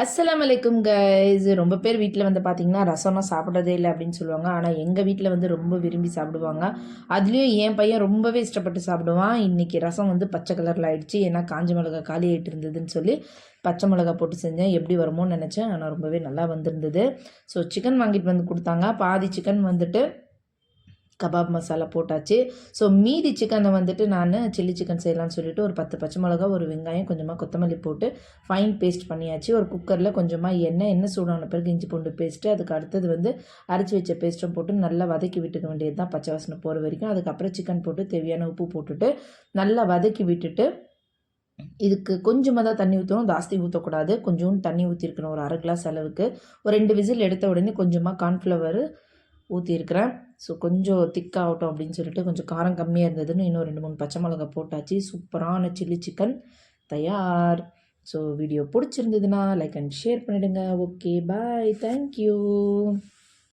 அஸ்ஸலாமு அலைக்கும் கைஸ். ரொம்ப பேர் வீட்டில் வந்து பார்த்தீங்கன்னா ரசம்லாம் சாப்பிட்றதே இல்லை அப்படின்னு சொல்லுவாங்க. ஆனால் எங்கள் வீட்டில் வந்து ரொம்ப விரும்பி சாப்பிடுவாங்க. அதுலேயும் என் பையன் ரொம்பவே இஷ்டப்பட்டு சாப்பிடுவான். இன்றைக்கி ரசம் வந்து பச்சை கலரில் ஆயிடுச்சு. ஏன்னா காஞ்ச மிளகா காலி ஆகிட்டு இருந்ததுன்னு சொல்லி பச்சை மிளகா போட்டு செஞ்சேன். எப்படி வருமோன்னு நினச்சேன், ஆனால் ரொம்பவே நல்லா வந்திருந்தது. ஸோ சிக்கன் வாங்கிட்டு வந்து கொடுத்தாங்க. பாதி சிக்கன் வந்துட்டு கபாப் மசாலா போட்டாச்சு. ஸோ மீதி சிக்கனை வந்துட்டு நான் சில்லி சிக்கன் செய்யலான்னு சொல்லிட்டு ஒரு 10 பச்சை மிளகா, ஒரு வெங்காயம், கொஞ்சமாக கொத்தமல்லி போட்டு ஃபைன் பேஸ்ட் பண்ணியாச்சு. ஒரு குக்கரில் கொஞ்சமாக எண்ணெய் சூடான பிறகு இஞ்சி பூண்டு பேஸ்ட்டு, அதுக்கு அடுத்தது வந்து அரைச்சி வச்ச பேஸ்ட்டும் போட்டு நல்லா வதக்கி விட்டுக்க வேண்டியது தான், பச்சை வாசனை போகிற வரைக்கும். அதுக்கப்புறம் சிக்கன் போட்டு தேவையான உப்பு போட்டுட்டு நல்லா வதக்கி விட்டுட்டு இதுக்கு கொஞ்சமாக தான் தண்ணி ஊற்றணும், ஜாஸ்தி ஊற்றக்கூடாது. கொஞ்சோண்டு தண்ணி ஊற்றிருக்கணும், ஒரு அரை கிளாஸ் அளவுக்கு. ஒரு 2 விசில் எடுத்த உடனே கொஞ்சமாக கார்ன்ஃப்ளவர் ஊற்றிருக்கிறேன். ஸோ கொஞ்சம் திக்காகட்டும் அப்படின்னு சொல்லிட்டு, கொஞ்சம் காரம் கம்மியாக இருந்ததுன்னு இன்னும் 2, 3 பச்சை மிளகா போட்டாச்சு. சூப்பரான சில்லி சிக்கன் தயார். ஸோ வீடியோ பிடிச்சிருந்ததுன்னா லைக் அண்ட் ஷேர் பண்ணிவிடுங்க. Okay bye, thank you.